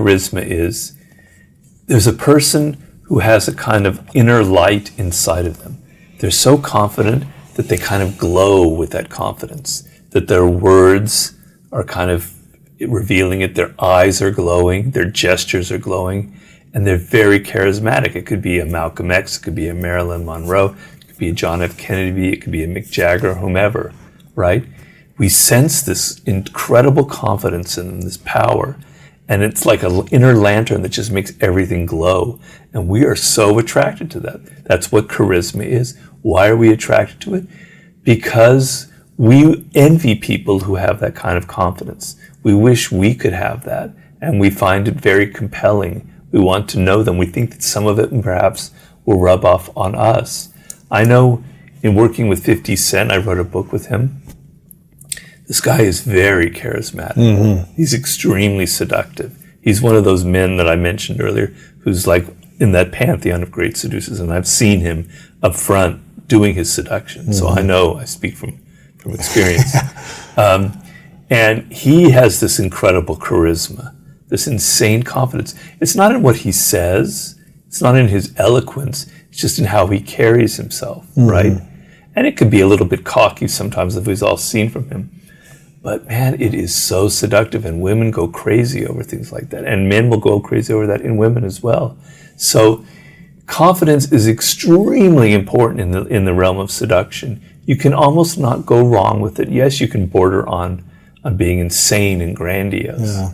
charisma is, there's a person who has a kind of inner light inside of them. They're so confident that they kind of glow with that confidence, that their words are kind of revealing it, their eyes are glowing, their gestures are glowing, and they're very charismatic. It could be a Malcolm X, it could be a Marilyn Monroe, it could be a John F. Kennedy, it could be a Mick Jagger, whomever, right? We sense this incredible confidence in them, this power, and it's like an inner lantern that just makes everything glow. And we are so attracted to that. That's what charisma is. Why are we attracted to it? Because we envy people who have that kind of confidence. We wish we could have that, and we find it very compelling. We want to know them. We think that some of it perhaps will rub off on us. I know in working with 50 Cent, I wrote a book with him. This guy is very charismatic. Mm-hmm. He's extremely seductive. He's one of those men that I mentioned earlier who's like in that pantheon of great seducers, and I've seen him up front doing his seduction. Mm-hmm. So I know, I speak from experience. And he has this incredible charisma, this insane confidence. It's not in what he says, it's not in his eloquence, it's just in how he carries himself, mm-hmm. right? And it could be a little bit cocky sometimes if we've all seen from him. But man, it is so seductive, and women go crazy over things like that. And men will go crazy over that in women as well. So confidence is extremely important in the realm of seduction. You can almost not go wrong with it. Yes, you can border on being insane and grandiose. Yeah.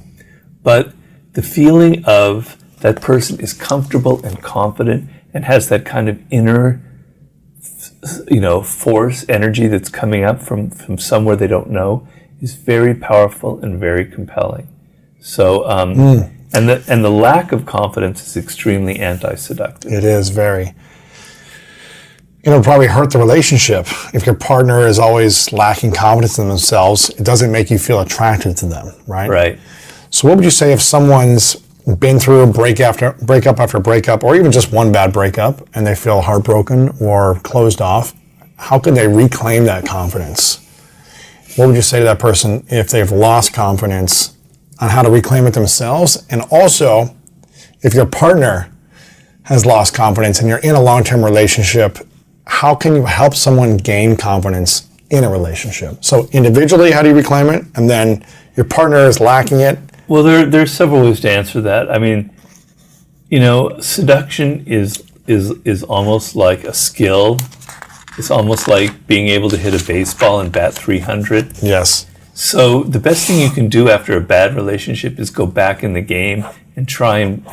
But the feeling of that person is comfortable and confident and has that kind of inner, force, energy that's coming up from somewhere they don't know is very powerful and very compelling. So, and the lack of confidence is extremely anti-seductive. It is very. It'll probably hurt the relationship. If your partner is always lacking confidence in themselves, it doesn't make you feel attracted to them, right? Right. So what would you say if someone's been through a breakup after breakup, or even just one bad breakup, and they feel heartbroken or closed off? How can they reclaim that confidence? What would you say to that person if they've lost confidence on how to reclaim it themselves? And also, if your partner has lost confidence and you're in a long-term relationship, how can you help someone gain confidence in a relationship? So individually, how do you reclaim it? And then your partner is lacking it. Well, there's several ways to answer that. I mean, seduction is almost like a skill. It's almost like being able to hit a baseball and bat 300. Yes. So the best thing you can do after a bad relationship is go back in the game and try and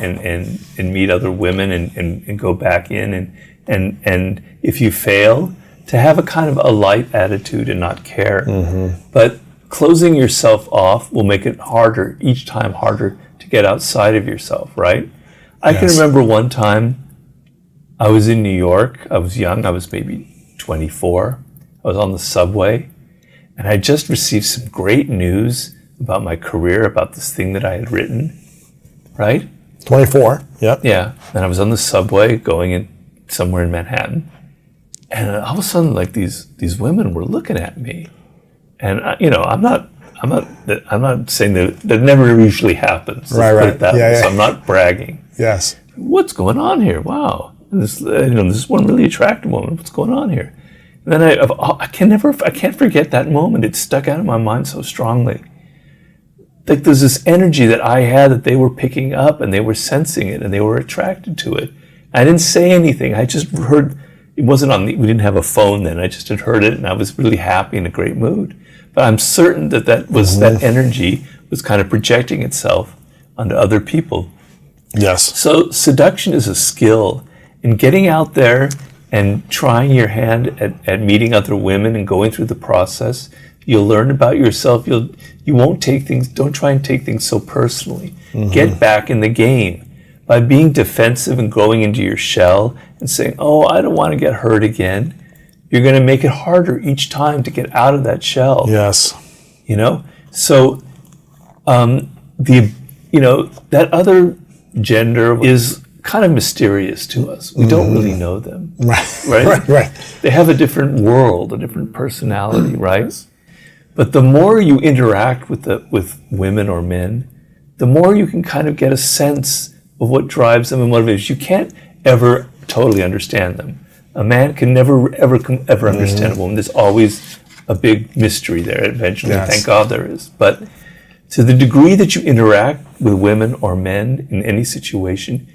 meet other women and go back in and if you fail, to have a kind of a light attitude and not care. Mm-hmm. But closing yourself off will make it harder, each time harder to get outside of yourself, right? I can remember one time I was in New York. I was young. I was maybe 24. I was on the subway, and I just received some great news about my career, about this thing that I had written, right? 24, yep. Yeah, and I was on the subway going in somewhere in Manhattan, and all of a sudden, like these women were looking at me, and I'm not saying that never usually happens. Right. Put it that way. So I'm not bragging. Yes. What's going on here? Wow. This one really attractive woman. What's going on here? And then I can't forget that moment. It stuck out in my mind so strongly. Like there's this energy that I had that they were picking up, and they were sensing it, and they were attracted to it. I didn't say anything. I just heard. It wasn't we didn't have a phone then. I just had heard it, and I was really happy, in a great mood. But I'm certain that was that energy was kind of projecting itself onto other people. Yes. So seduction is a skill. And getting out there and trying your hand at meeting other women and going through the process, you'll learn about yourself. Don't try and take things so personally. Mm-hmm. Get back in the game. By being defensive and going into your shell and saying, oh, I don't want to get hurt again, you're going to make it harder each time to get out of that shell. Yes. So that other gender is kind of mysterious to us. We don't really know them. Right. They have a different world, a different personality, right? But the more you interact with women or men, the more you can kind of get a sense of what drives them and motivates. You can't ever totally understand them. A man can never ever understand a woman. There's always a big mystery there eventually. Yes. Thank God there is. But to the degree that you interact with women or men in any situation,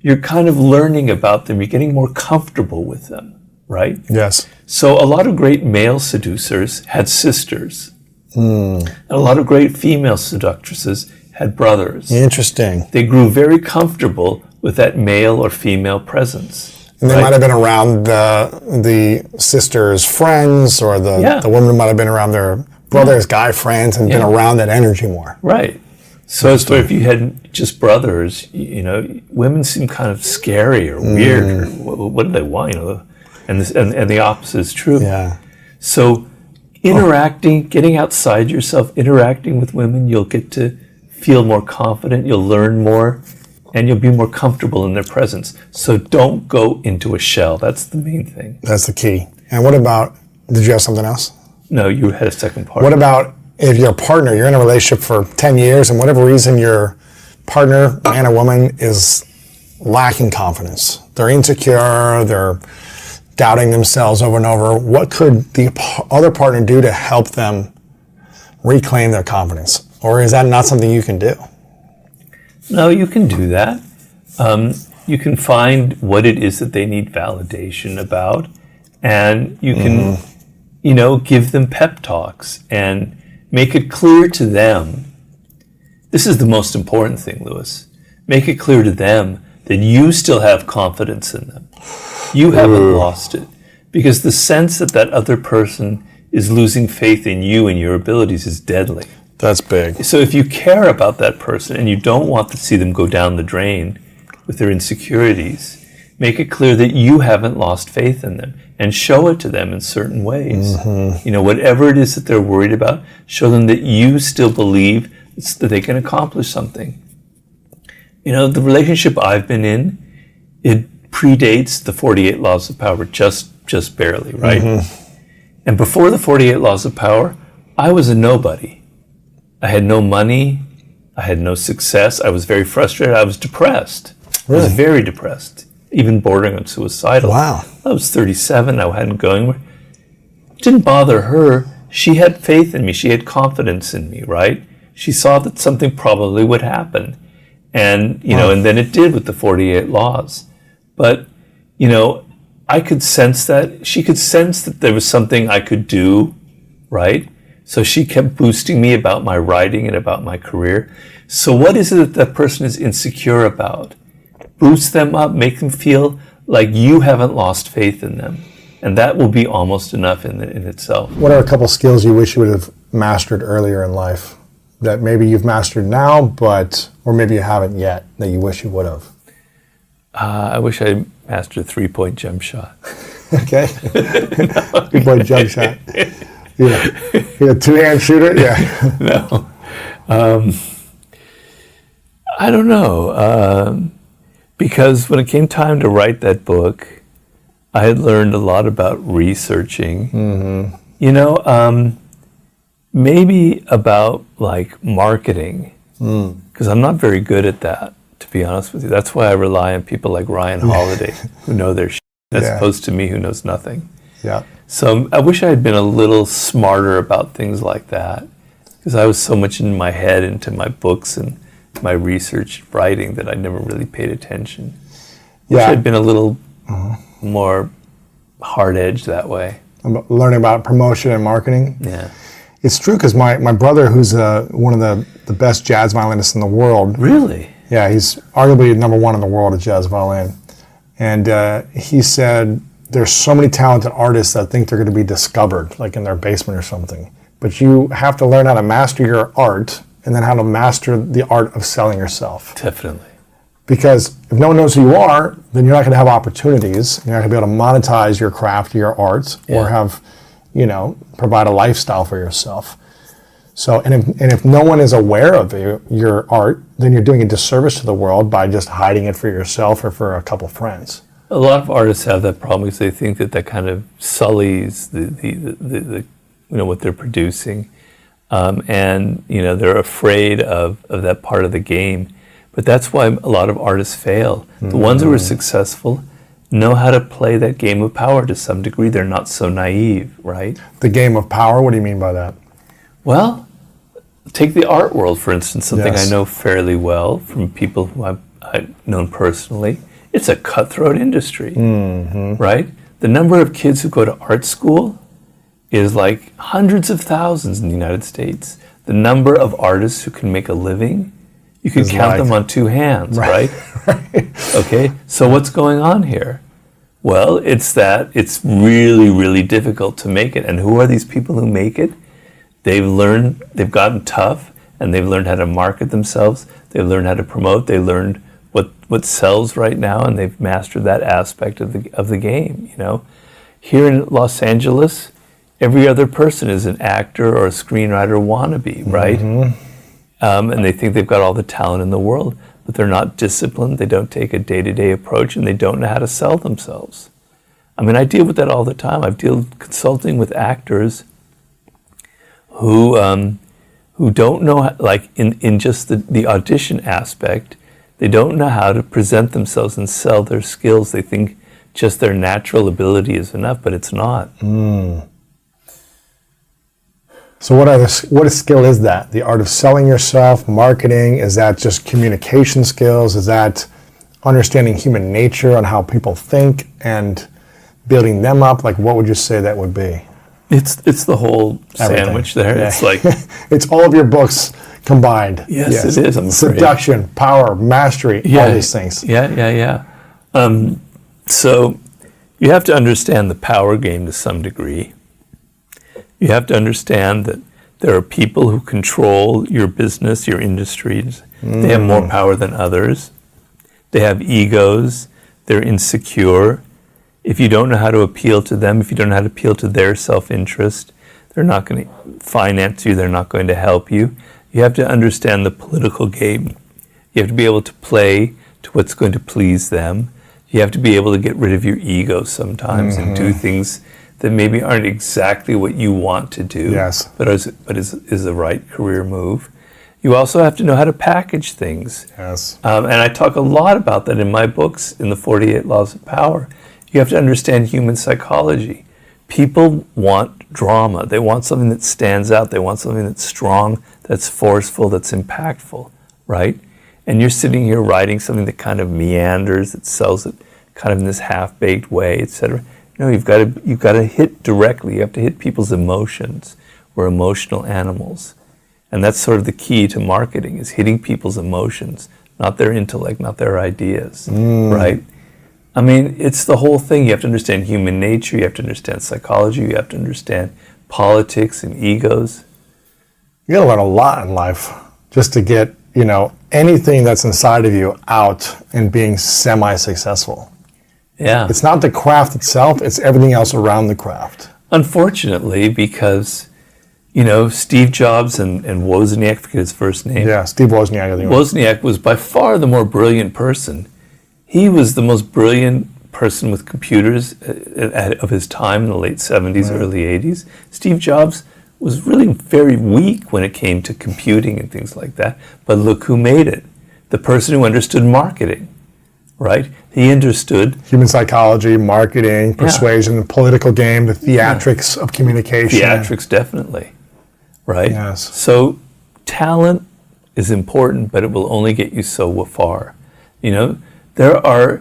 you're kind of learning about them. You're getting more comfortable with them, right? Yes. So a lot of great male seducers had sisters. And a lot of great female seductresses had brothers. Interesting. They grew very comfortable with that male or female presence. And they might have been around the sister's friends, or the woman might have been around their brother's guy friends and been around that energy more. Right. So as far if you had just brothers, you know, women seem kind of scary or weird. Or what do they want? You know, and the opposite is true. Yeah. So interacting, getting outside yourself, interacting with women, you'll get to feel more confident. You'll learn more, and you'll be more comfortable in their presence. So don't go into a shell. That's the main thing. That's the key. And what about? Did you have something else? No, you had a second part. What about if your partner, you're in a relationship for 10 years and whatever reason your partner, man or woman, is lacking confidence. They're insecure, they're doubting themselves over and over. What could the other partner do to help them reclaim their confidence? Or is that not something you can do? No, you can do that. You can find what it is that they need validation about, and you can, you know, give them pep talks and make it clear to them. This is the most important thing, Louis. Make it clear to them that you still have confidence in them. You haven't lost it. Because the sense that that other person is losing faith in you and your abilities is deadly. That's big. So if you care about that person and you don't want to see them go down the drain with their insecurities, make it clear that you haven't lost faith in them and show it to them in certain ways. You know, whatever it is that they're worried about, show them that you still believe that they can accomplish something. You know, the relationship I've been in, it predates the 48 Laws of Power just barely, right? And before the 48 Laws of Power, I was a nobody. I had no money. I had no success. I was very frustrated. I was depressed. Really? I was very depressed, even bordering on suicidal. Wow. I was 37. I hadn't going anywhere. It didn't bother her. She had faith in me. She had confidence in me, right? She saw that something probably would happen. And, you know, and then it did with the 48 Laws. But, you know, I could sense that. She could sense that there was something I could do, right? So she kept boosting me about my writing and about my career. So what is it that that person is insecure about? Boost them up, make them feel like you haven't lost faith in them. And that will be almost enough in itself. What are a couple skills you wish you would have mastered earlier in life that maybe you've mastered now, or maybe you haven't yet, that you wish you would have? I wish I mastered a 3-point jump shot. Okay. 3-point jump shot. Yeah. You're a two-hand shooter? Yeah. No. I don't know. Because when it came time to write that book, I had learned a lot about researching. You know, maybe about like marketing, because I'm not very good at that, to be honest with you. That's why I rely on people like Ryan Holiday, who know their shit, as opposed to me, who knows nothing. Yeah. So I wish I had been a little smarter about things like that, because I was so much in my head into my books and my research writing that I never really paid attention. Wish I'd been a little more hard-edged that way. Learning about promotion and marketing. Yeah. It's true, because my brother, who's one of the best jazz violinists in the world. Really? Yeah, he's arguably number one in the world at jazz violin. And he said there's so many talented artists that think they're going to be discovered, like in their basement or something. But you have to learn how to master your art, and then how to master the art of selling yourself. Definitely. Because if no one knows who you are, then you're not going to have opportunities. You're not going to be able to monetize your craft, your art, or have, you know, provide a lifestyle for yourself. So, and if no one is aware of your art, then you're doing a disservice to the world by just hiding it for yourself or for a couple friends. A lot of artists have that problem because they think that kind of sullies the you know, what they're producing. and they're afraid of that part of the game. But that's why a lot of artists fail. The ones who are successful know how to play that game of power to some degree. They're not so naive, right? The game of power, what do you mean by that? Well, take the art world, for instance, something Yes. I know fairly well from people who I've known personally. It's a cutthroat industry, right? The number of kids who go to art school is like hundreds of thousands in the United States. The number of artists who can make a living, you can count them on two hands, right? Okay, so what's going on here? Well, it's that it's really, really difficult to make it. And who are these people who make it? They've gotten tough, and they've learned how to market themselves. They've learned how to promote. They learned what sells right now, and they've mastered that aspect of the game. Here in Los Angeles, every other person is an actor or a screenwriter wannabe, right? And they think they've got all the talent in the world, but they're not disciplined. They don't take a day-to-day approach, and they don't know how to sell themselves. I mean, I deal with that all the time. I've dealt consulting with actors who don't know, like in just the audition aspect, they don't know how to present themselves and sell their skills. They think just their natural ability is enough, but it's not. So what skill is that? The art of selling yourself, marketing? Is that just communication skills? Is that understanding human nature on how people think and building them up? Like, what would you say that would be? It's the whole sandwich there. Yeah. It's like it's all of your books combined. Yes, it is. I'm afraid. Seduction, power, mastery, all these things. Yeah. So you have to understand the power game to some degree. You have to understand that there are people who control your business, your industries. They have more power than others. They have egos. They're insecure. If you don't know how to appeal to them, if you don't know how to appeal to their self-interest, they're not going to finance you. They're not going to help you. You have to understand the political game. You have to be able to play to what's going to please them. You have to be able to get rid of your ego sometimes and do things that maybe aren't exactly what you want to do, but is the right career move. You also have to know how to package things. Yes. And I talk a lot about that in my books, in the 48 Laws of Power. You have to understand human psychology. People want drama. They want something that stands out. They want something that's strong, that's forceful, that's impactful, right? And you're sitting here writing something that kind of meanders, that sells it kind of in this half-baked way, etc. No, you've got to hit directly. You have to hit people's emotions. We're emotional animals. And that's sort of the key to marketing, is hitting people's emotions, not their intellect, not their ideas, right? I mean, it's the whole thing. You have to understand human nature. You have to understand psychology. You have to understand politics and egos. You got to learn a lot in life just to get, anything that's inside of you out and being semi-successful. Yeah. It's not the craft itself, it's everything else around the craft. Unfortunately, because, Steve Jobs and Wozniak, forget his first name. Yeah, Steve Wozniak. I think Wozniak was by far the more brilliant person. He was the most brilliant person with computers of his time in the late 70s, early 80s. Steve Jobs was really very weak when it came to computing and things like that. But look who made it. The person who understood marketing, right? He understood human psychology, marketing, persuasion, the political game, the theatrics of communication. Theatrics, definitely, right? Yes. So talent is important, but it will only get you so far. There are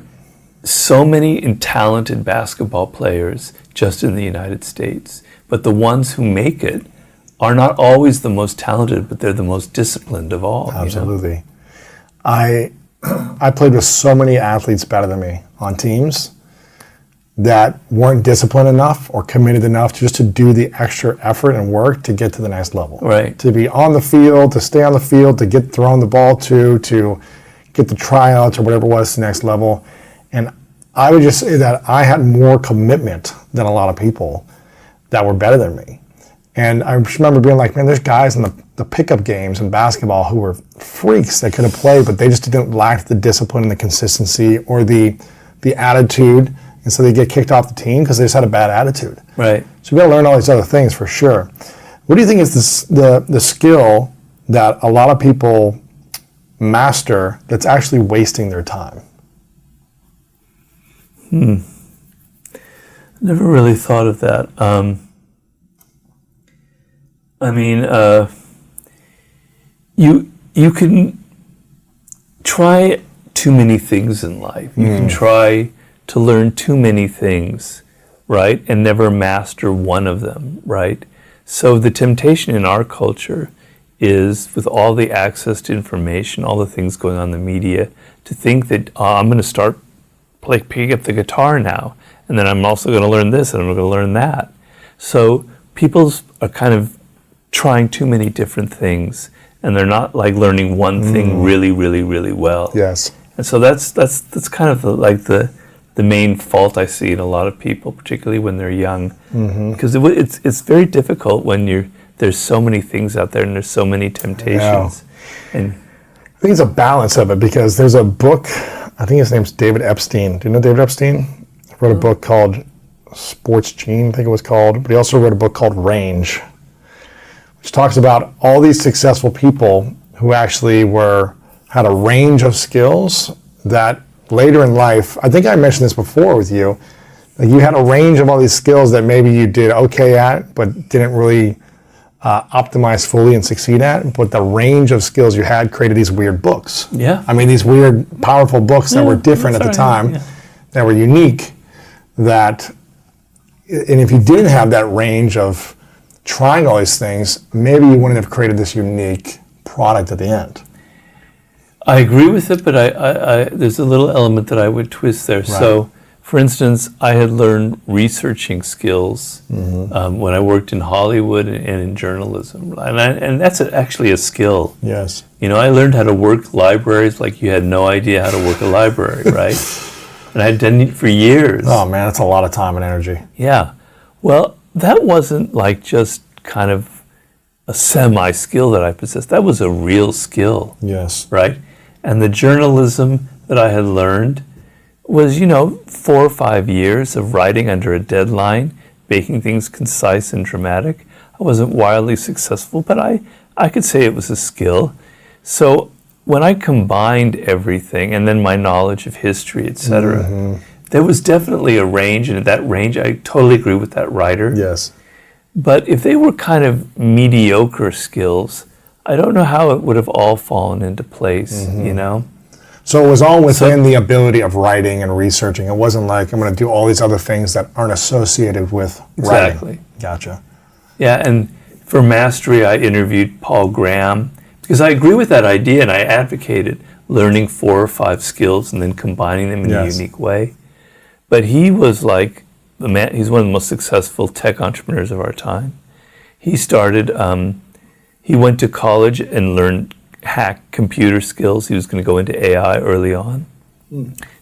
so many talented basketball players just in the United States, but the ones who make it are not always the most talented, but they're the most disciplined of all. Absolutely. I played with so many athletes better than me on teams that weren't disciplined enough or committed enough just to do the extra effort and work to get to the next level. Right. To be on the field, to stay on the field, to get thrown the ball to get the tryouts or whatever it was to the next level. And I would just say that I had more commitment than a lot of people that were better than me. And I just remember being like, man, there's guys in the pickup games in basketball who were freaks that could have played, but they just didn't lack the discipline and the consistency or the attitude. And so they get kicked off the team because they just had a bad attitude. Right. So we got to learn all these other things for sure. What do you think is the skill that a lot of people master that's actually wasting their time? Never really thought of that. You can try too many things in life. You can try to learn too many things, right, and never master one of them, right? So the temptation in our culture is, with all the access to information, all the things going on in the media, to think that I'm going to start picking up the guitar now, and then I'm also going to learn this, and I'm going to learn that. So people are kind of trying too many different things, and they're not like learning one thing really, really, really well. Yes. And so that's kind of the main fault I see in a lot of people, particularly when they're young, because it's very difficult when there's so many things out there and there's so many temptations. And I think it's a balance of it, because there's a book, I think his name's David Epstein. Do you know David Epstein? He wrote a book called Sports Gene, I think it was called, but he also wrote a book called Range, which talks about all these successful people who actually had a range of skills that later in life, I think I mentioned this before with you, like you had a range of all these skills that maybe you did okay at, but didn't really optimize fully and succeed at, but the range of skills you had created these weird books. Yeah. I mean, these weird, powerful books that were different at the time, that were unique, and if you didn't have that range of trying all these things, maybe you wouldn't have created this unique product at the end. I agree with it, but I there's a little element that I would twist there. Right. So, for instance, I had learned researching skills when I worked in Hollywood and in journalism, and that's actually a skill. Yes. You know, I learned how to work libraries like you had no idea how to work a library, right? And I'd done it for years. Oh man, that's a lot of time and energy. Yeah. Well, that wasn't like just kind of a semi-skill that I possessed. That was a real skill. Yes. Right? And the journalism that I had learned was, 4 or 5 years of writing under a deadline, making things concise and dramatic. I wasn't wildly successful, but I could say it was a skill. So when I combined everything, and then my knowledge of history, etc., there was definitely a range, and at that range, I totally agree with that writer. Yes. But if they were kind of mediocre skills, I don't know how it would have all fallen into place, So it was all within the ability of writing and researching. It wasn't like I'm going to do all these other things that aren't associated with writing. Exactly. Gotcha. Yeah, and for mastery, I interviewed Paul Graham, because I agree with that idea, and I advocated learning 4 or 5 skills and then combining them in a unique way. But he was like the man. He's one of the most successful tech entrepreneurs of our time. He started. He went to college and learned hack computer skills. He was going to go into AI early on.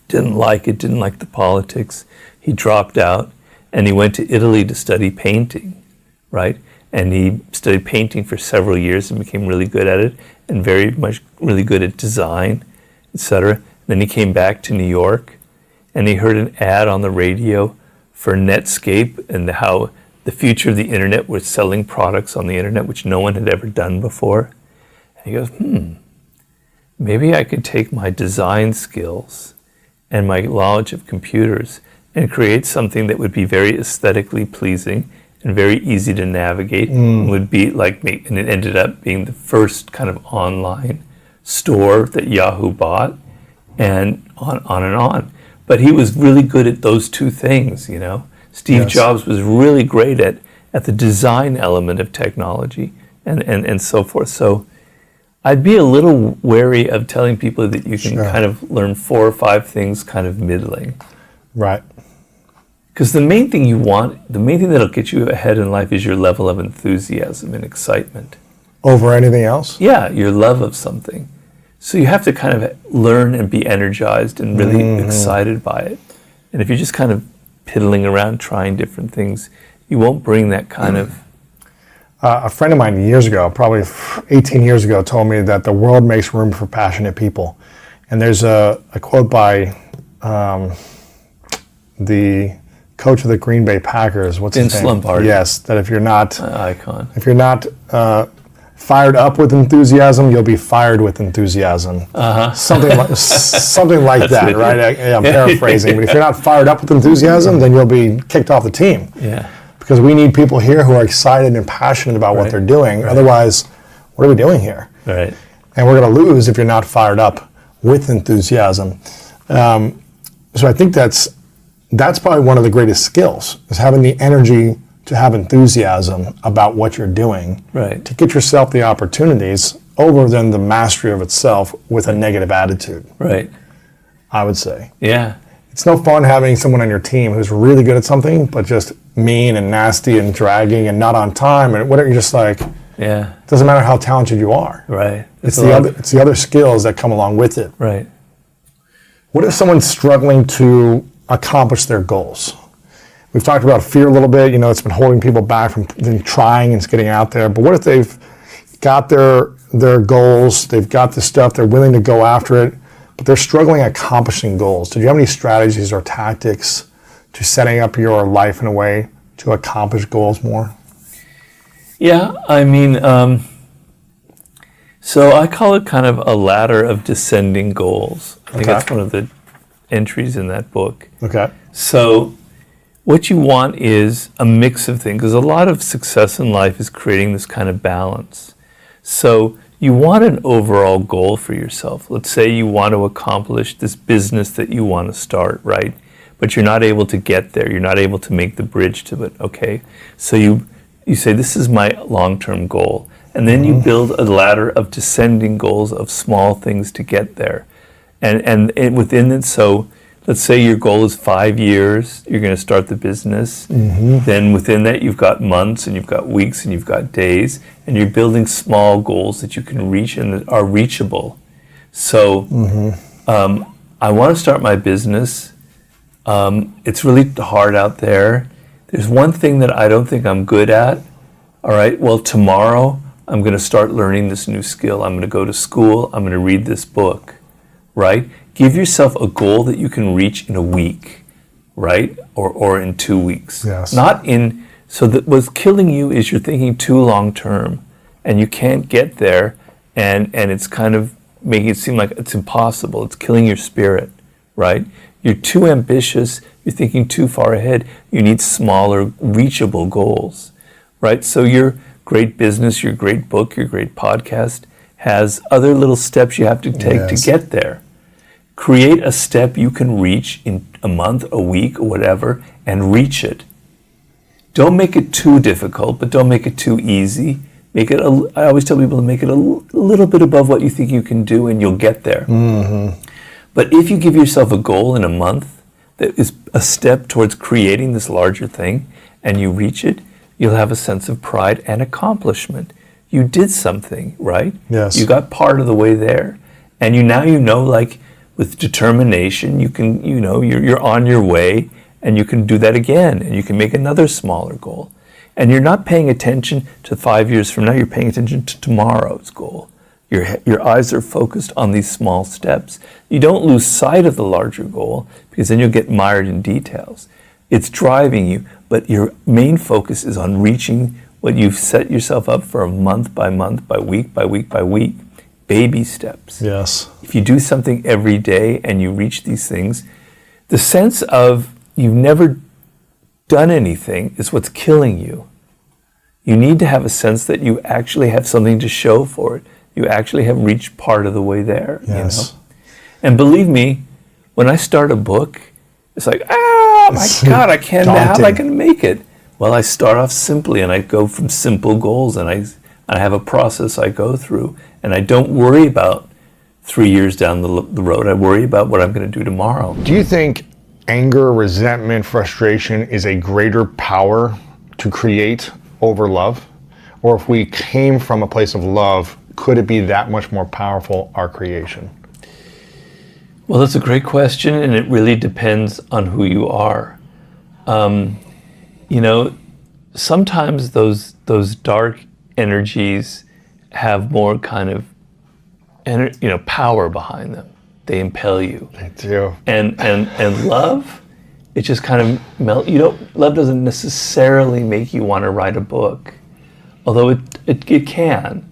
Didn't like it. Didn't like the politics. He dropped out, and he went to Italy to study painting, right? And he studied painting for several years and became really good at it, and really good at design, etc. Then he came back to New York, and he heard an ad on the radio for Netscape and how the future of the internet was selling products on the internet, which no one had ever done before. And he goes, maybe I could take my design skills and my knowledge of computers and create something that would be very aesthetically pleasing and very easy to navigate, and would be like me. And it ended up being the first kind of online store that Yahoo bought, and on and on. But he was really good at those two things, Steve Jobs was really great at the design element of technology and so forth. So I'd be a little wary of telling people that you can kind of learn 4 or 5 things kind of middling. Right. Because the main thing that'll get you ahead in life is your level of enthusiasm and excitement. Over anything else? Yeah, your love of something. So you have to kind of learn and be energized and really excited by it. And if you're just kind of piddling around trying different things, you won't bring that kind of... A friend of mine years ago, probably 18 years ago, told me that the world makes room for passionate people. And there's a quote by the coach of the Green Bay Packers. What's his Vince name? Lombardi. Yes, that if you're not Icon. fired up with enthusiasm, you'll be fired with enthusiasm. Something like that, right? I'm paraphrasing, but if you're not fired up with enthusiasm, then you'll be kicked off the team. Yeah. Because we need people here who are excited and passionate about what they're doing. Otherwise, what are we doing here? Right. And we're going to lose if you're not fired up with enthusiasm. So I think that's probably one of the greatest skills, is having the energy to have enthusiasm about what you're doing, Right. to get yourself the opportunities over than the mastery of itself with a negative attitude, Right. I would say. Yeah. It's no fun having someone on your team who's really good at something, but just mean and nasty and dragging and not on time and whatever. You're just like, Yeah. it doesn't matter how talented you are. Right. It's the other skills that come along with it. Right. What if someone's struggling to accomplish their goals? We've talked about fear a little bit. It's been holding people back from trying and getting out there. But what if they've got their goals, they've got the stuff, they're willing to go after it, but they're struggling accomplishing goals? Do you have any strategies or tactics to setting up your life in a way to accomplish goals more? Yeah, I mean, so I call it kind of a ladder of descending goals. I think that's one of the entries in that book. Okay. So what you want is a mix of things, because a lot of success in life is creating this kind of balance. So you want an overall goal for yourself. Let's say you want to accomplish this business that you want to start, right? But you're not able to get there. You're not able to make the bridge to it, okay? So you say, this is my long-term goal. And then you build a ladder of descending goals of small things to get there. And within it, so let's say your goal is 5 years, you're going to start the business. Then within that, you've got months and you've got weeks and you've got days, and you're building small goals that you can reach and that are reachable. So I want to start my business. It's really hard out there. There's one thing that I don't think I'm good at. All right, well, tomorrow I'm going to start learning this new skill. I'm going to go to school. I'm going to read this book, right? Give yourself a goal that you can reach in a week, right? Or in 2 weeks. Yes. So that what's killing you is you're thinking too long term and you can't get there, and it's kind of making it seem like it's impossible. It's killing your spirit, right? You're too ambitious. You're thinking too far ahead. You need smaller, reachable goals, right? So your great business, your great book, your great podcast has other little steps you have to take to get there. Create a step you can reach in a month, a week, or whatever, and reach it. Don't make it too difficult, but don't make it too easy. I always tell people to make it a little bit above what you think you can do, and you'll get there. But if you give yourself a goal in a month that is a step towards creating this larger thing, and you reach it, you'll have a sense of pride and accomplishment. You did something, right? Yes. You got part of the way there. And like with determination, you're on your way, and you can do that again, and you can make another smaller goal. And you're not paying attention to 5 years from now, you're paying attention to tomorrow's goal. Your eyes are focused on these small steps. You don't lose sight of the larger goal, because then you'll get mired in details. It's driving you, but your main focus is on reaching what you've set yourself up for, month by month, by week, by week, by week. Baby steps. Yes. If you do something every day and you reach these things, the sense of you've never done anything is what's killing you. You need to have a sense that you actually have something to show for it. You actually have reached part of the way there. Yes. And believe me, when I start a book, it's like, my God, I can't, how am I going to make it? Well, I start off simply, and I go from simple goals, and I have a process I go through, and I don't worry about 3 years down the road. I worry about what I'm going to do tomorrow. Do you think anger, resentment, frustration is a greater power to create over love? Or if we came from a place of love, could it be that much more powerful, our creation? Well, that's a great question, and it really depends on who you are. Sometimes those dark energies have more kind of power behind them. They impel you. They do. And love it just kind of love doesn't necessarily make you want to write a book, although it can.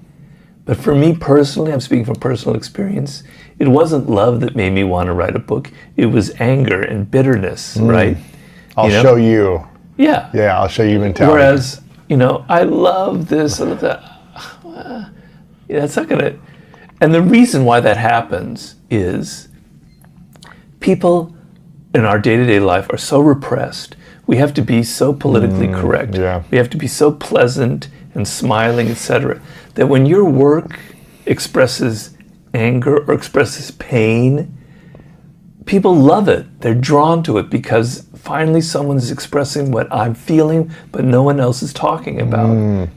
But for me personally, I'm speaking from personal experience, it wasn't love that made me want to write a book. It was anger and bitterness, right? I'll show you. Yeah. Yeah, I'll show you mentality. Whereas, I love this, I love that. That's not going to... And the reason why that happens is people in our day-to-day life are so repressed. We have to be so politically correct. Yeah. We have to be so pleasant and smiling, etc., that when your work expresses anger or expresses pain, people love it. They're drawn to it because finally someone's expressing what I'm feeling, but no one else is talking about,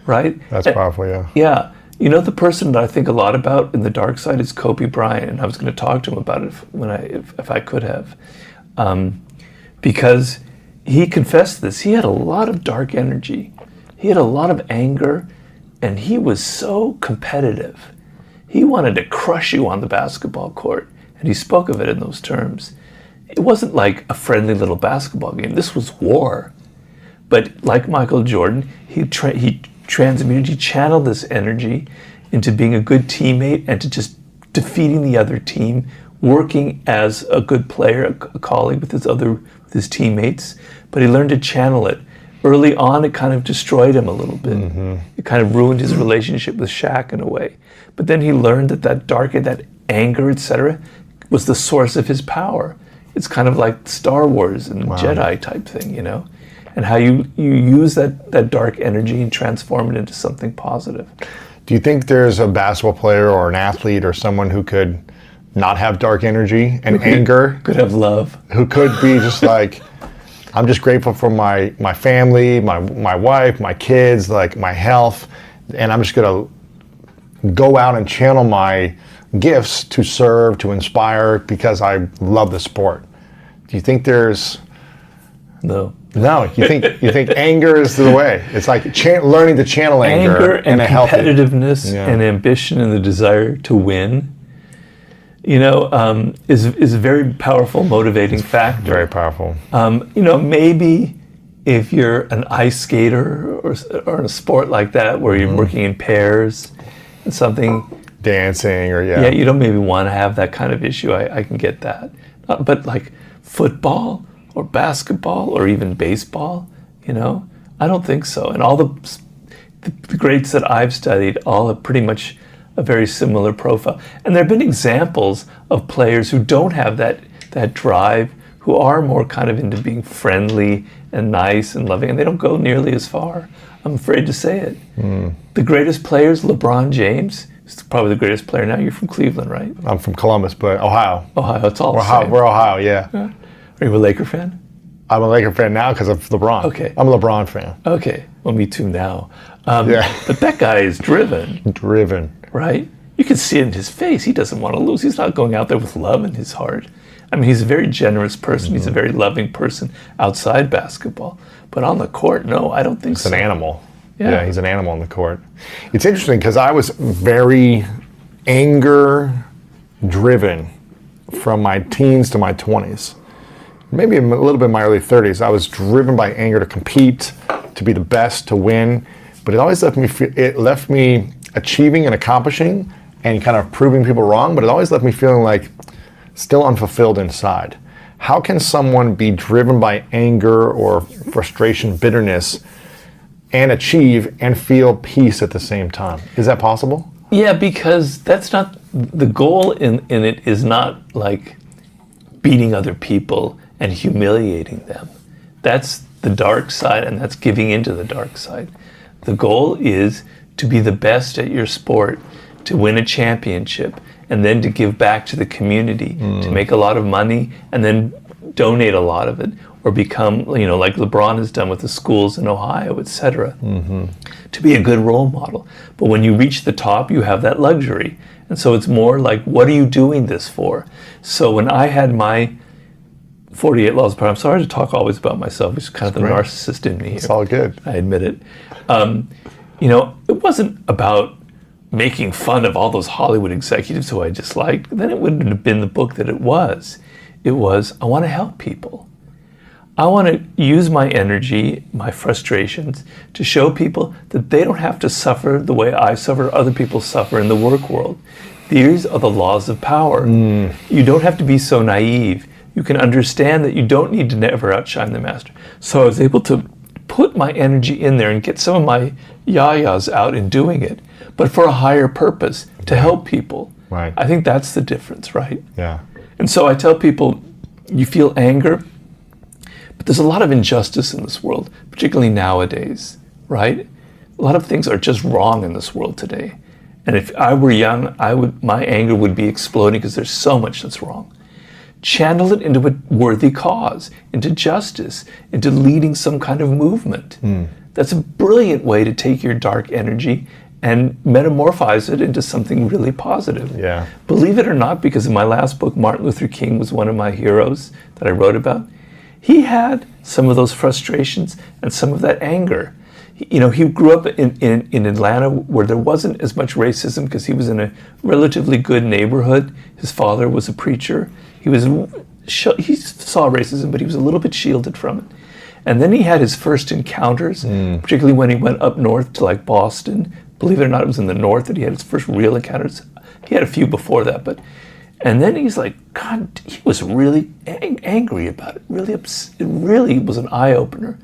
right? That's powerful, yeah. Yeah. The person that I think a lot about in the dark side is Kobe Bryant, and I was going to talk to him about it if I could have, because he confessed this. He had a lot of dark energy. He had a lot of anger, and he was so competitive. He wanted to crush you on the basketball court, and he spoke of it in those terms. It wasn't like a friendly little basketball game. This was war. But like Michael Jordan, he channeled this energy into being a good teammate and to just defeating the other team, working as a good player, a colleague with his teammates. But he learned to channel it. Early on, it kind of destroyed him a little bit. It kind of ruined his relationship with Shaq in a way. But then he learned that anger, etc., was the source of his power. It's kind of like Star Wars and Jedi type thing, and how you use that dark energy and transform it into something positive. Do you think there's a basketball player or an athlete or someone who could not have dark energy and anger? Could have love. Who could be just like, I'm just grateful for my family, my wife, my kids, like my health, and I'm just going to go out and channel my gifts to serve, to inspire, because I love the sport. Do you think there's... No. No, you think anger is the way. It's like learning to channel anger and a competitiveness and ambition and the desire to win, is a very powerful motivating factor. Very powerful. Maybe if you're an ice skater or in a sport like that where you're working in pairs and something, dancing or you don't maybe want to have that kind of issue. I can get that, but like football or basketball or even baseball, I don't think so. And all the greats that I've studied all have pretty much a very similar profile. And there have been examples of players who don't have that drive, who are more kind of into being friendly and nice and loving, and they don't go nearly as far. I'm afraid to say it. The greatest players, LeBron James, is probably the greatest player now. You're from Cleveland, right? I'm from Columbus, but Ohio. Ohio, it's all the same. We're Ohio, yeah. Are you a Laker fan? I'm a Laker fan now because of LeBron. Okay. I'm a LeBron fan. Okay. Well, me too now. Yeah. But that guy is driven. Driven. Right? You can see it in his face. He doesn't want to lose. He's not going out there with love in his heart. I mean, he's a very generous person. He's a very loving person outside basketball. But on the court, no, I don't think so. He's an animal. Yeah, he's an animal on the court. It's interesting because I was very anger-driven from my teens to my 20s. Maybe a little bit in my early 30s. I was driven by anger to compete, to be the best, to win. But it always left me achieving and accomplishing and kind of proving people wrong, but it always left me feeling like still unfulfilled inside. How can someone be driven by anger or frustration, bitterness, and achieve and feel peace at the same time? Is that possible? Yeah, because that's not the goal in it is not like beating other people and humiliating them. That's the dark side, and that's giving into the dark side. The goal is to be the best at your sport, to win a championship, and then to give back to the community, to make a lot of money, and then donate a lot of it, or become, like LeBron has done with the schools in Ohio, etc. To be a good role model. But when you reach the top, you have that luxury. And so it's more like, what are you doing this for? So when I had my 48 Laws of Power, I'm sorry to talk always about myself, which is kind of the narcissist in me here. It's all good. I admit it. It wasn't about making fun of all those Hollywood executives who I disliked. Then it wouldn't have been the book that it was. It was, I want to help people. I want to use my energy, my frustrations, to show people that they don't have to suffer the way I suffer, other people suffer in the work world. These are the laws of power. You don't have to be so naive. You can understand that you don't need to never outshine the master. So I was able to put my energy in there and get some of my yayas out in doing it, but for a higher purpose, to help people. Right. I think that's the difference, right? Yeah. And so I tell people, you feel anger, but there's a lot of injustice in this world, particularly nowadays, right? A lot of things are just wrong in this world today. And if I were young, my anger would be exploding because there's so much that's wrong. Channel it into a worthy cause, into justice, into leading some kind of movement. That's a brilliant way to take your dark energy and metamorphose it into something really positive. Yeah. Believe it or not, because in my last book, Martin Luther King was one of my heroes that I wrote about. He had some of those frustrations and some of that anger. He grew up in Atlanta where there wasn't as much racism because he was in a relatively good neighborhood. His father was a preacher. He saw racism, but he was a little bit shielded from it. And then he had his first encounters, particularly when he went up north to like Boston. Believe it or not, it was in the north that he had his first real encounters. He had a few before that, and then he's like, God, he was really angry about it. It really was an eye-opener.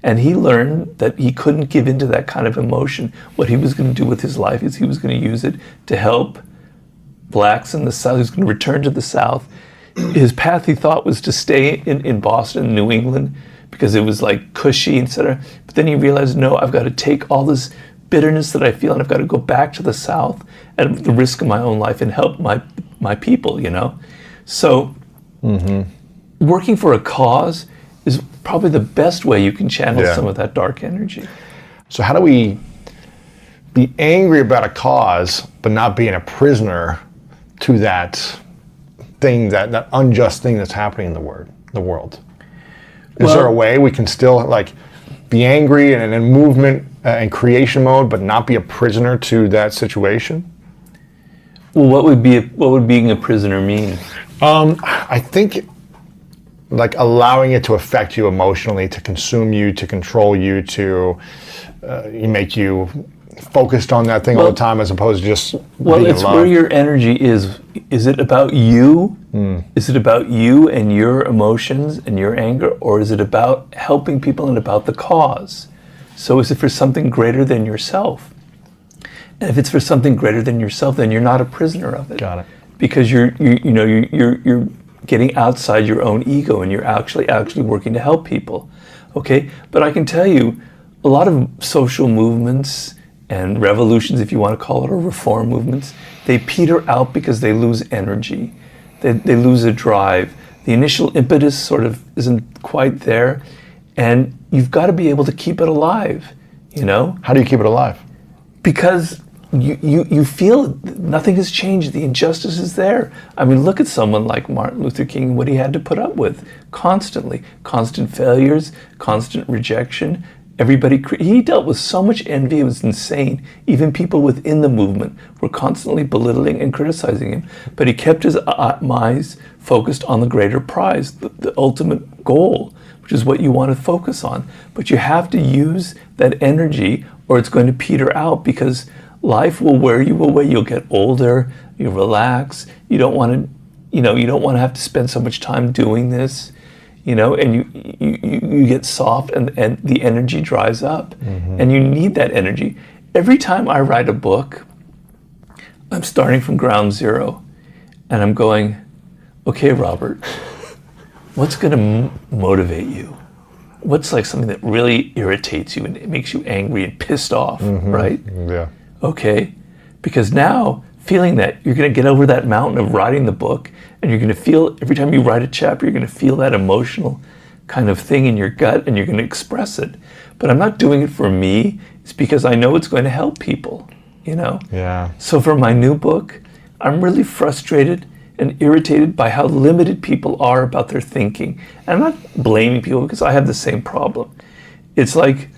And he learned that he couldn't give into that kind of emotion. What he was going to do with his life is he was going to use it to help blacks in the South. He was going to return to the South. His path, he thought, was to stay in Boston, New England, because it was like cushy, etc. But then he realized, no, I've got to take all this bitterness that I feel and I've got to go back to the South at the risk of my own life and help my people, So working for a cause is probably the best way you can channel some of that dark energy. So how do we be angry about a cause, but not being a prisoner to that thing, that unjust thing that's happening in the world? Is there a way we can still be angry and in movement and creation mode, but not be a prisoner to that situation? Well, what would being a prisoner mean? I think allowing it to affect you emotionally, to consume you, to control you, to make you focused on that thing all the time, as opposed to just being it's loved. Where your energy is. Is it about you? Is it about you and your emotions and your anger, or is it about helping people and about the cause? So is it for something greater than yourself? And if it's for something greater than yourself, then you're not a prisoner of it. Got it. Because you're getting outside your own ego and you're actually working to help people. Okay? But I can tell you, a lot of social movements and revolutions, if you want to call it, or reform movements, they peter out because they lose energy. They lose a drive. The initial impetus sort of isn't quite there. And you've got to be able to keep it alive, How do you keep it alive? Because you feel nothing has changed. The injustice is there. I mean, look at someone like Martin Luther King, what he had to put up with constantly. Constant failures, constant rejection. He dealt with so much envy, it was insane. Even people within the movement were constantly belittling and criticizing him. But he kept his eyes focused on the greater prize, the ultimate goal, which is what you want to focus on. But you have to use that energy or it's going to peter out, because life will wear you away. You'll get older, you relax, you don't want to have to spend so much time doing this. And you get soft and the energy dries up. And you need that energy. Every time I write a book, I'm starting from ground zero and I'm going, okay, Robert, what's going to motivate you? What's something that really irritates you and it makes you angry and pissed off, right? Yeah. Okay, because now feeling that, you're going to get over that mountain of writing the book, and you're going to feel, every time you write a chapter, you're going to feel that emotional kind of thing in your gut, and you're going to express it. But I'm not doing it for me. It's because I know it's going to help people, Yeah. So for my new book, I'm really frustrated and irritated by how limited people are about their thinking. And I'm not blaming people, because I have the same problem. It's like,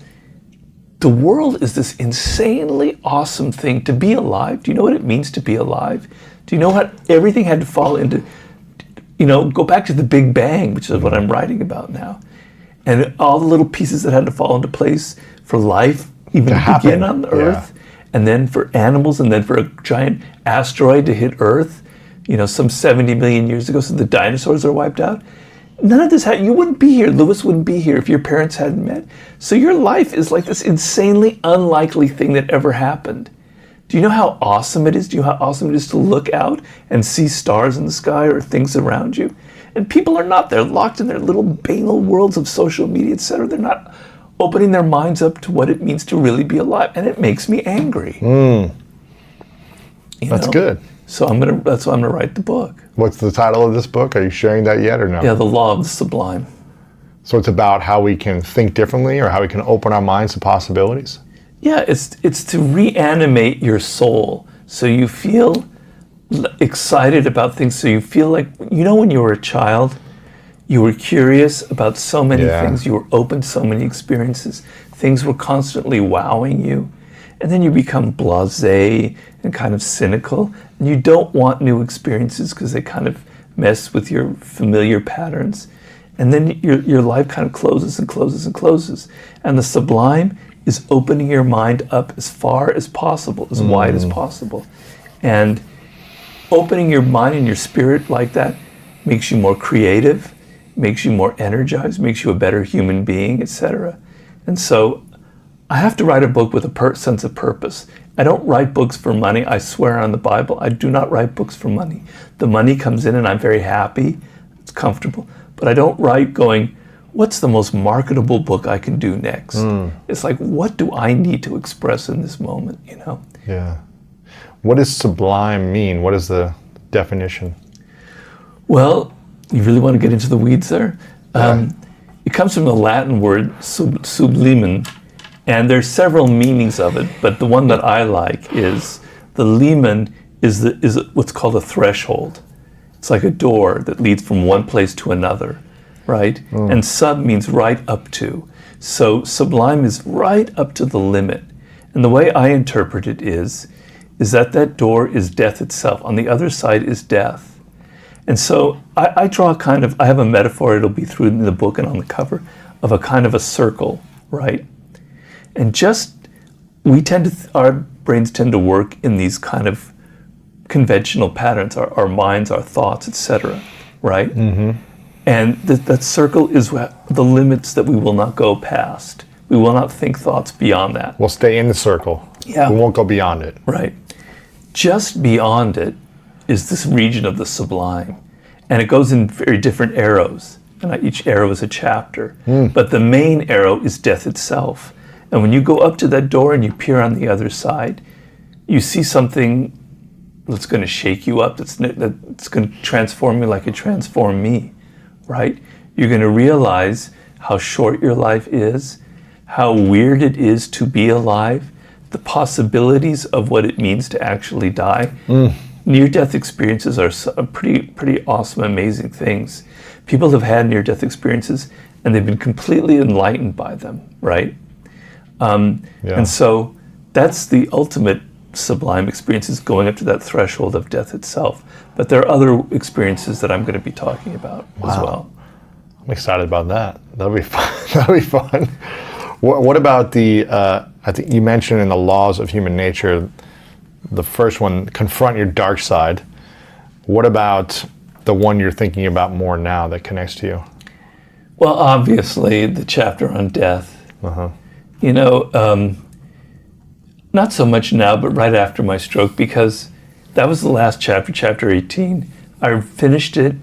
the world is this insanely awesome thing to be alive. Do you know what it means to be alive? Do you know what everything had to fall into? go back to the Big Bang, which is what I'm writing about now. And all the little pieces that had to fall into place for life, even to begin on the Earth, and then for animals, and then for a giant asteroid to hit Earth, some 70 million years ago, so the dinosaurs are wiped out. None of this you wouldn't be here. Lewis wouldn't be here if your parents hadn't met. So your life is like this insanely unlikely thing that ever happened. Do you know how awesome it is? Do you know how awesome it is to look out and see stars in the sky or things around you? And people are not. They're locked in their little banal worlds of social media, etc. They're not opening their minds up to what it means to really be alive. And it makes me angry. That's good. So that's why I'm gonna write the book. What's the title of this book? Are you sharing that yet or no? Yeah, The Law of the Sublime. So it's about how we can think differently, or how we can open our minds to possibilities? Yeah, it's to reanimate your soul so you feel excited about things, so you feel like, when you were a child, you were curious about so many things, you were open to so many experiences, things were constantly wowing you, and then you become blasé and kind of cynical, and you don't want new experiences because they kind of mess with your familiar patterns, and then your life kind of closes and closes and closes, and the sublime is opening your mind up as far as possible, as wide as possible. And opening your mind and your spirit like that makes you more creative, makes you more energized, makes you a better human being, etc. And so I have to write a book with a sense of purpose. I don't write books for money. I swear on the Bible, I do not write books for money. The money comes in and I'm very happy, it's comfortable, but I don't write going, what's the most marketable book I can do next? It's like, what do I need to express in this moment, Yeah. What does sublime mean? What is the definition? Well, you really want to get into the weeds there? It comes from the Latin word sublimen, and there's several meanings of it, but the one that I like is the limen is what's called a threshold. It's like a door that leads from one place to another. Right? And sub means right up to. So sublime is right up to the limit. And the way I interpret it is that door is death itself. On the other side is death. And so I draw I have a metaphor, it'll be through in the book and on the cover, of a kind of a circle, right? And our brains tend to work in these kind of conventional patterns, our minds, our thoughts, etc., right? And that circle is the limits that we will not go past. We will not think thoughts beyond that. We'll stay in the circle. Yeah. We won't go beyond it. Right. Just beyond it is this region of the sublime. And it goes in very different arrows. And each arrow is a chapter. But the main arrow is death itself. And when you go up to that door and you peer on the other side, you see something that's going to shake you up, that's going to transform you like it transformed me. Right? You're going to realize how short your life is, how weird it is to be alive, the possibilities of what it means to actually die. Near-death experiences are pretty awesome, amazing things. People have had near-death experiences and they've been completely enlightened by them, right? And so that's the ultimate sublime experience, is going up to that threshold of death itself. But there are other experiences that I'm going to be talking about as well. I'm excited about that. That'll be fun. That'll be fun. What about I think you mentioned in the laws of human nature, the first one, confront your dark side. What about the one you're thinking about more now that connects to you? Well, obviously, the chapter on death. Not so much now, but right after my stroke, because that was the last chapter, chapter 18. I finished it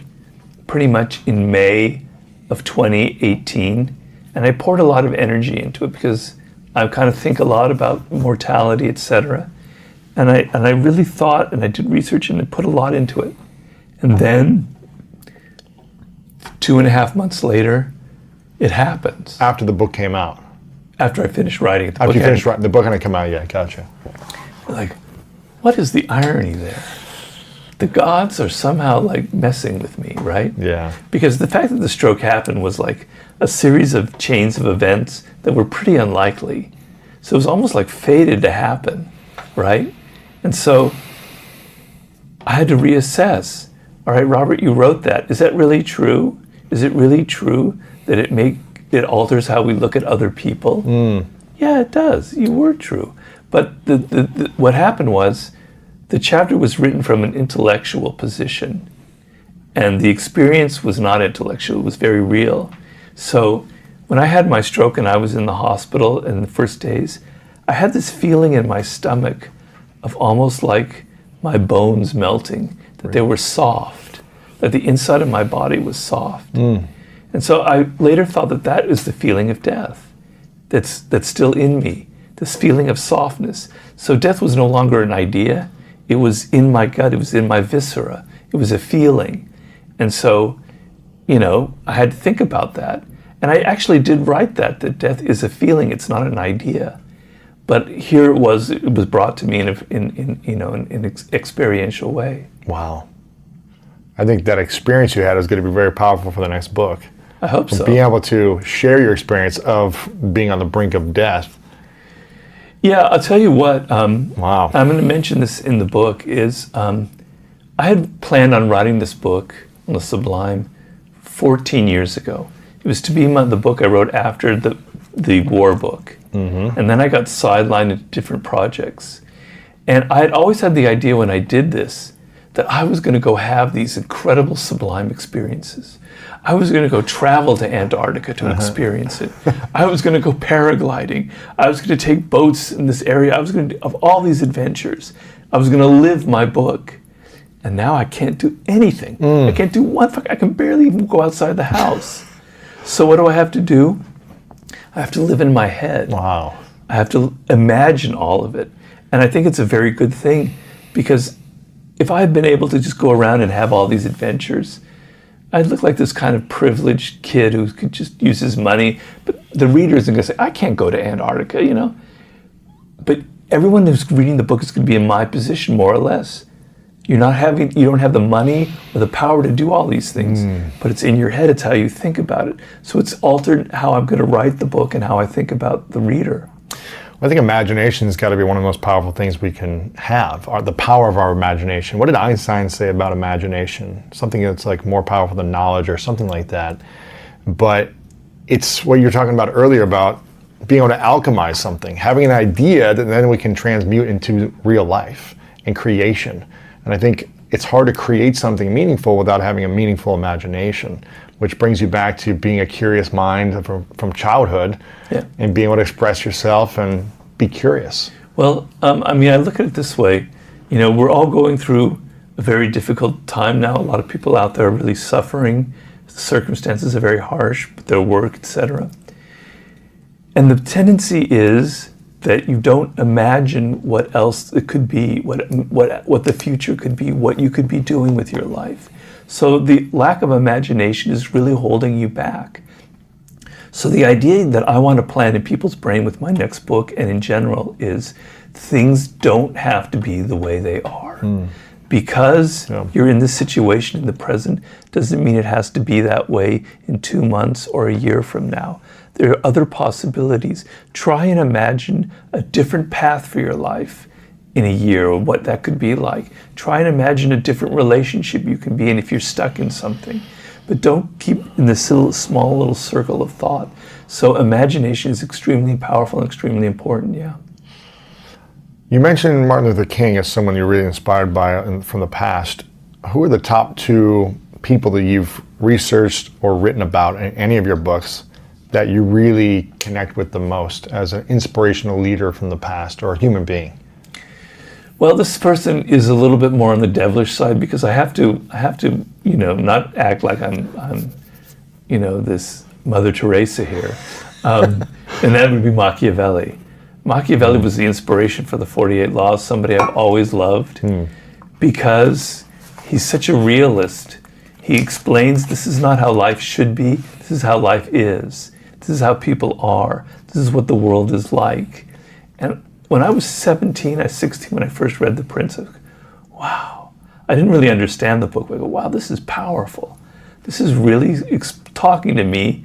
pretty much in May of 2018, and I poured a lot of energy into it because I kind of think a lot about mortality, etc. And I really thought, and I did research, and I put a lot into it. And then 2.5 months later, it happens. After the book came out. After I finished writing it. After you finished writing, the book hadn't come out yet, gotcha. Like, what is the irony there? The gods are somehow like messing with me, right? Yeah. Because the fact that the stroke happened was like a series of chains of events that were pretty unlikely. So it was almost like fated to happen, right? And so I had to reassess all right, Robert, you wrote that. Is that really true? Is it really true that it alters how we look at other people? Yeah, it does. You were true. But what happened was the chapter was written from an intellectual position, and the experience was not intellectual, it was very real. So when I had my stroke and I was in the hospital in the first days, I had this feeling in my stomach of almost like my bones melting, that they were soft, that the inside of my body was soft. And so I later thought that that is the feeling of death that's still in me, this feeling of softness. So death was no longer an idea, it was in my gut, it was in my viscera, it was a feeling. And so, I had to think about that. And I actually did write that death is a feeling, it's not an idea. But here it was brought to me in an experiential way. Wow. I think that experience you had is going to be very powerful for the next book. I hope so. Being able to share your experience of being on the brink of death. Yeah, I'll tell you what. Wow. I'm going to mention this in the book, is I had planned on writing this book on the Sublime 14 years ago. It was to be the book I wrote after the war book. And then I got sidelined into different projects. And I had always had the idea when I did this that I was going to go have these incredible sublime experiences. I was going to go travel to Antarctica to experience it. I was going to go paragliding. I was going to take boats in this area. I was going to of all these adventures. I was going to live my book. And now I can't do anything. I can't do I can barely even go outside the house. So what do I have to do? I have to live in my head. Wow. I have to imagine all of it. And I think it's a very good thing, because if I had been able to just go around and have all these adventures, I'd look like this kind of privileged kid who could just use his money. But the reader isn't going to say, I can't go to Antarctica, But everyone who's reading the book is going to be in my position, more or less. You don't have the money or the power to do all these things, but it's in your head, it's how you think about it. So it's altered how I'm going to write the book and how I think about the reader. I think imagination has got to be one of the most powerful things we can have, the power of our imagination. What did Einstein say about imagination? Something that's like more powerful than knowledge or something like that. But it's what you were talking about earlier about being able to alchemize something, having an idea that then we can transmute into real life and creation. And I think it's hard to create something meaningful without having a meaningful imagination, which brings you back to being a curious mind from childhood, and being able to express yourself and be curious. Well, I look at it this way. We're all going through a very difficult time now. A lot of people out there are really suffering. The circumstances are very harsh, with their work, etc. And the tendency is that you don't imagine what else it could be, what the future could be, what you could be doing with your life. So the lack of imagination is really holding you back. So the idea that I want to plant in people's brain with my next book and in general is things don't have to be the way they are. Because you're in this situation in the present doesn't mean it has to be that way in 2 months or a year from now. There are other possibilities. Try and imagine a different path for your life in a year, or what that could be like. Try and imagine a different relationship you can be in if you're stuck in something. But don't keep in this small little circle of thought. So imagination is extremely powerful and extremely important, You mentioned Martin Luther King as someone you're really inspired by from the past. Who are the top 2 people that you've researched or written about in any of your books that you really connect with the most as an inspirational leader from the past or a human being? Well, this person is a little bit more on the devilish side, because I have to, not act like I'm this Mother Teresa here. And that would be Machiavelli. Machiavelli was the inspiration for the 48 Laws, somebody I've always loved, because he's such a realist. He explains this is not how life should be, this is how life is. This is how people are. This is what the world is like. And when I was 16 when I first read The Prince, I was like, wow. I didn't really understand the book, but I go, wow, this is powerful. This is really talking to me.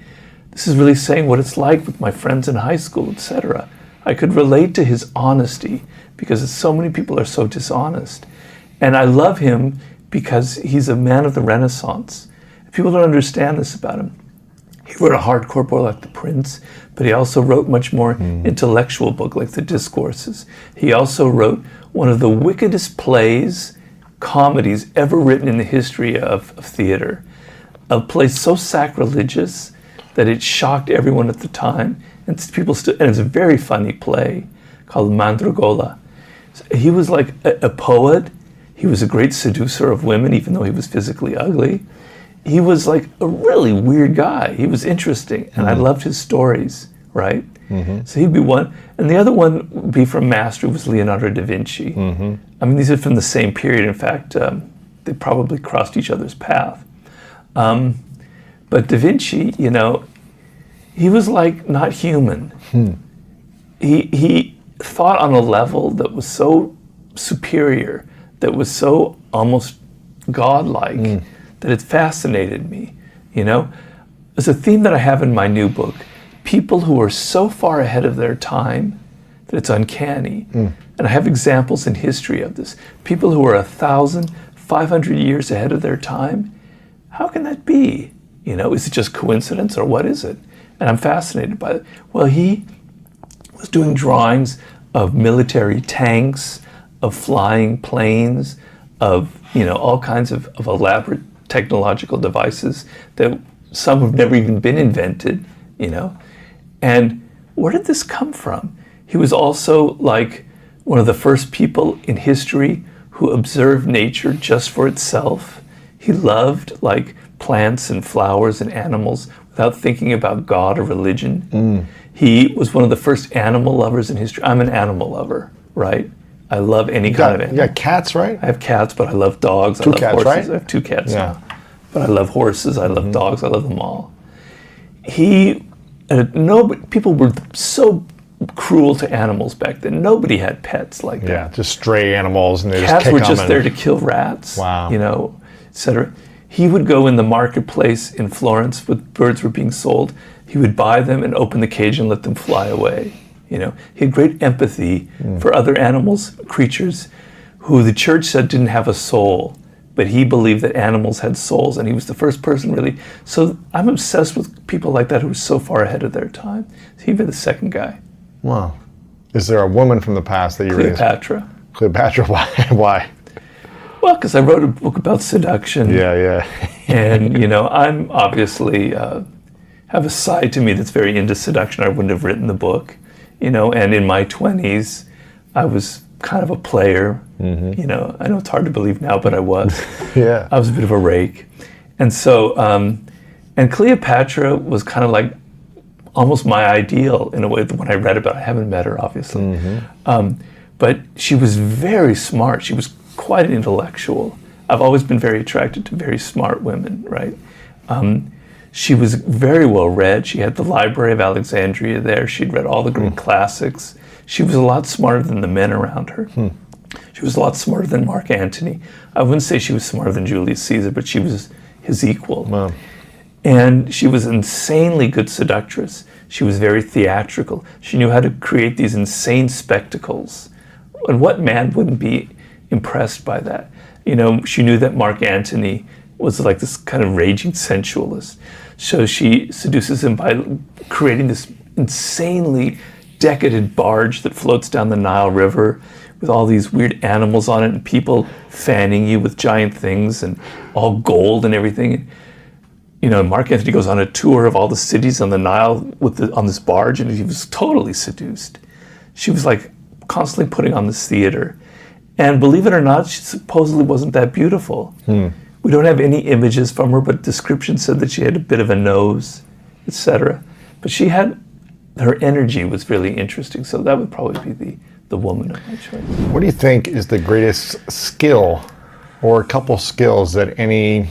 This is really saying what it's like with my friends in high school, etc. I could relate to his honesty, because so many people are so dishonest. And I love him because he's a man of the Renaissance. People don't understand this about him. He wrote a hardcore book like The Prince, but he also wrote much more intellectual book like The Discourses. He also wrote one of the wickedest plays, comedies ever written in the history of theater. A play so sacrilegious that it shocked everyone at the time, and people still. And it's a very funny play called Mandragola. He was like a poet. He was a great seducer of women, even though he was physically ugly. He was like a really weird guy. He was interesting, and I loved his stories, right? So he'd be one. And the other one would be from Master, was Leonardo da Vinci. I mean, these are from the same period. In fact, they probably crossed each other's path. But da Vinci, you know, he was like not human. He thought on a level that was so superior, that was so almost godlike, that it fascinated me, you know? There's a theme that I have in my new book, people who are so far ahead of their time that it's uncanny. And I have examples in history of this. People who are 1,500 years ahead of their time. How can that be? You know, is it just coincidence or what is it? And I'm fascinated by it. Well, he was doing drawings of military tanks, of flying planes, of, you know, all kinds of elaborate technological devices that some have never even been invented, you know. And where did this come from? He was also like one of the first people in history who observed nature just for itself. He loved like plants and flowers and animals without thinking about God or religion. He was one of the first animal lovers in history. I'm an animal lover, right? I love any kind of animal. You got cats, right? I have cats, but I love dogs. Two I love cats, horses. right? I have 2 cats now. But I love horses. I love dogs. I love them all. People were so cruel to animals back then. Nobody had pets like that. Yeah, just stray animals, and they Cats just kick were them. just there to kill rats. Wow. You know, etc. He would go in the marketplace in Florence when birds were being sold. He would buy them and open the cage and let them fly away. You know, he had great empathy for other animals, creatures who the church said didn't have a soul, but he believed that animals had souls, and he was the first person really. So I'm obsessed with people like that who were so far ahead of their time. So he'd be the second guy. Wow. Is there a woman from the past that you really... Cleopatra. Cleopatra, why? Well, because I wrote a book about seduction. Yeah. And, you know, I'm obviously have a side to me that's very into seduction. I wouldn't have written the book, you know, and in my 20s, I was kind of a player. You know, I know it's hard to believe now, but I was. Yeah. I was a bit of a rake. And so, and Cleopatra was kind of like almost my ideal in a way that when I read about it, I haven't met her, obviously. But she was very smart. She was quite an intellectual. I've always been very attracted to very smart women, right? She was very well read. She had the Library of Alexandria there. She'd read all the Greek classics. She was a lot smarter than the men around her. She was a lot smarter than Mark Antony. I wouldn't say she was smarter than Julius Caesar, but she was his equal. Wow. And she was an insanely good seductress. She was very theatrical. She knew how to create these insane spectacles. And what man wouldn't be impressed by that? You know, she knew that Mark Antony was like this kind of raging sensualist. So she seduces him by creating this insanely decadent barge that floats down the Nile River with all these weird animals on it and people fanning you with giant things and all gold and everything. You know, Mark Antony goes on a tour of all the cities on the Nile on this barge, and he was totally seduced. She was like constantly putting on this theater. And believe it or not, she supposedly wasn't that beautiful. We don't have any images from her, but description said that she had a bit of a nose, etc. But her energy was really interesting, so that would probably be the woman of my choice. What do you think is the greatest skill or a couple skills that any